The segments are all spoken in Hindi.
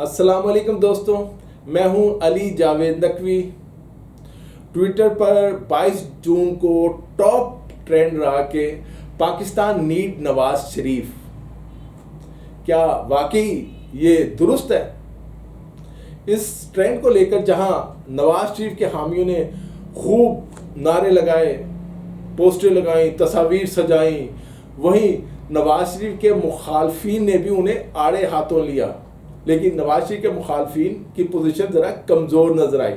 अस्सलाम वालेकुम दोस्तों, मैं हूं अली जावेद नकवी। ट्विटर पर 22 जून को टॉप ट्रेंड रहा कि पाकिस्तान नीड नवाज शरीफ। क्या वाकई ये दुरुस्त है? इस ट्रेंड को लेकर जहां नवाज शरीफ के हामियों ने खूब नारे लगाए, पोस्टर लगाई, तस्वीर सजाई, वहीं नवाज शरीफ के मुखालफिन ने भी उन्हें आड़े हाथों लिया। लेकिन नवाज शरीफ के मुखालफिन की पोजीशन ज़रा कमज़ोर नजर आई।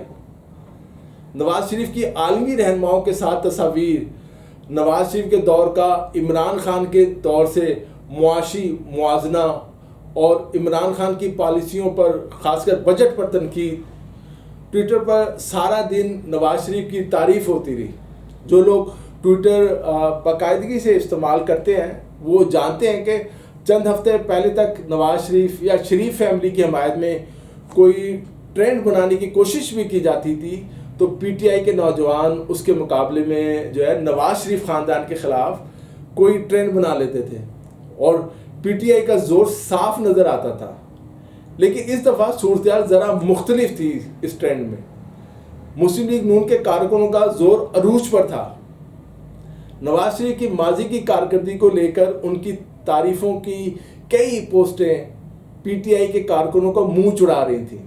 नवाज शरीफ की आलमी रहनुमाओं के साथ तस्वीर, नवाज शरीफ के दौर का इमरान खान के दौर से मुआशी मुआजना और इमरान खान की पॉलिसियों पर, खासकर बजट पर तनकीद। ट्विटर पर सारा दिन नवाज शरीफ की तारीफ होती रही। जो लोग ट्विटर बाकायदगी से इस्तेमाल करते हैं वो जानते हैं कि चंद हफ्ते पहले तक नवाज शरीफ या शरीफ फैमिली की हमायत में कोई ट्रेंड बनाने की कोशिश भी की जाती थी तो पीटीआई के नौजवान उसके मुकाबले में जो है नवाज शरीफ ख़ानदान के ख़िलाफ़ कोई ट्रेंड बना लेते थे और पीटीआई का ज़ोर साफ नज़र आता था। लेकिन इस दफ़ा सूरत ज़रा मुख्तलिफ थी। इस ट्रेंड में मुस्लिम लीग नून के कारकुनों का जोर अरूज पर था। नवाज शरीफ की माजी की कारकर्दगी को लेकर उनकी तारीफ़ों की कई पोस्टें पीटीआई के कारकुनों को मुंह चुरा रही थी।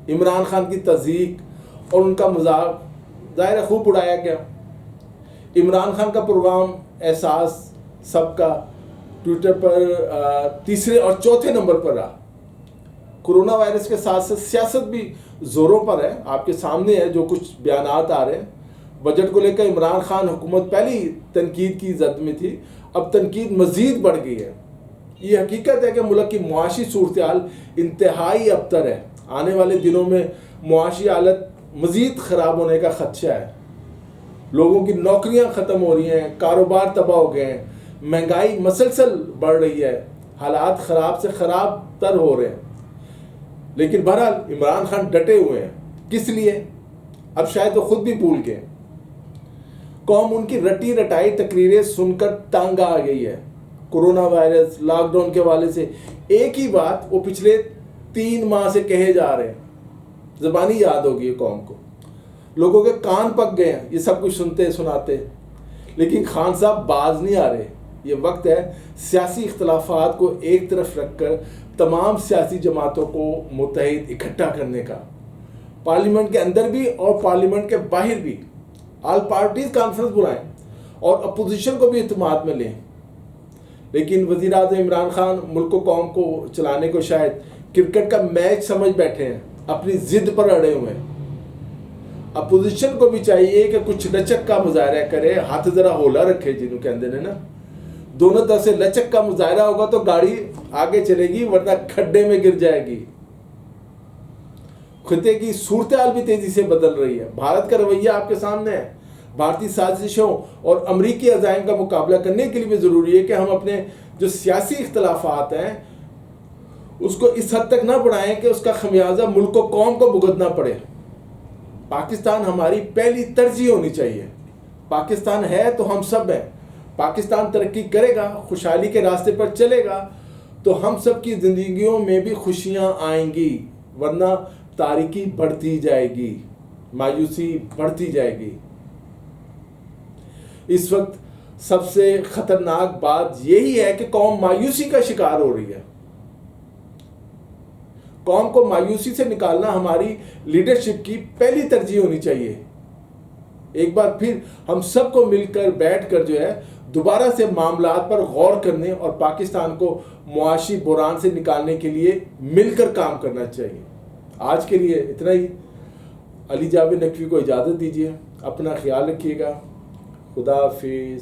इमरान खान की तज़ीक और उनका मजाक ज़ाहिर खूब उड़ाया गया। इमरान खान का प्रोग्राम एहसास सबका ट्विटर पर तीसरे और चौथे नंबर पर रहा। कोरोना वायरस के साथ साथ सियासत भी ज़ोरों पर है। आपके सामने है जो कुछ बयानात आ रहे हैं। बजट को लेकर इमरान खान हुकूमत पहली तनकीद की जद में थी, अब तनकीद मज़ीद बढ़ गई है। ये हकीकत है कि मुल्क की मुआशी सूरत इंतहाई अबतर है। आने वाले दिनों में मुआशी हालत मज़ीद ख़राब होने का ख़दशा है। लोगों की नौकरियां ख़त्म हो रही हैं, कारोबार तबाह हो गए हैं, महंगाई मसलसल बढ़ रही है, हालात ख़राब से ख़राब तर हो रहे हैं। लेकिन बहरहाल इमरान खान डटे हुए हैं। किस लिए? अब शायद तो खुद भी भूल गए। कौम उनकी रटी रटाई तकरीरें सुनकर तंग आ गई है। कोरोना वायरस, लॉकडाउन के हवाले से एक ही बात वो पिछले 3 माह से कहे जा रहे हैं। ज़बानी याद होगी है कौम को। लोगों के कान पक गए हैं ये सब कुछ सुनते सुनाते। लेकिन खान साहब बाज नहीं आ रहे। ये वक्त है सियासी इख्तलाफात को एक तरफ रखकर तमाम सियासी जमातों को मुत्तहिद इकट्ठा करने का। पार्लियामेंट के अंदर भी और पार्लियामेंट के बाहर भी ऑल पार्टीज कॉन्फ्रेंस बुलाएं और अपोजिशन को भी इत्मीनान में लें। लेकिन वज़ीर आज़म इमरान खान मुल्क को, कौम को चलाने को शायद क्रिकेट का मैच समझ बैठे हैं, अपनी जिद पर अड़े हुए हैं। अपोजिशन को भी चाहिए कि कुछ लचक का मुजाहरा करे, हाथ ज़रा होला रखे, जिन्हों कहते हैं ना। दोनों तरफ से लचक का मुजाहरा होगा तो गाड़ी आगे चलेगी, वरना खड्डे में गिर जाएगी। खिते की सूरत हाल भी तेजी से बदल रही है। भारत का रवैया आपके सामने है। भारतीय साजिशों और अमरीकी अज़ाइम का मुकाबला करने के लिए भी ज़रूरी है कि हम अपने जो सियासी इख्तलाफात हैं उसको इस हद तक ना बढ़ाएं कि उसका खमियाजा मुल्क को, कौम को भुगतना पड़े। पाकिस्तान हमारी पहली तरजीह होनी चाहिए। पाकिस्तान है तो हम सब हैं। पाकिस्तान तरक्की करेगा, खुशहाली के रास्ते पर चलेगा तो हम सब की ज़िंदगियों में भी खुशियाँ आएंगी, वरना तारीकी बढ़ती जाएगी, मायूसी बढ़ती जाएगी। इस वक्त सबसे खतरनाक बात यही है कि कौम मायूसी का शिकार हो रही है। कौम को मायूसी से निकालना हमारी लीडरशिप की पहली तरजीह होनी चाहिए। एक बार फिर हम सबको मिलकर बैठकर जो है दोबारा से मामलात पर गौर करने और पाकिस्तान को मुआशी बुरान से निकालने के लिए मिलकर काम करना चाहिए। आज के लिए इतना ही। अली जावेद नकवी को इजाज़त दीजिए। अपना ख्याल रखिएगा। खुदा हाफिज़।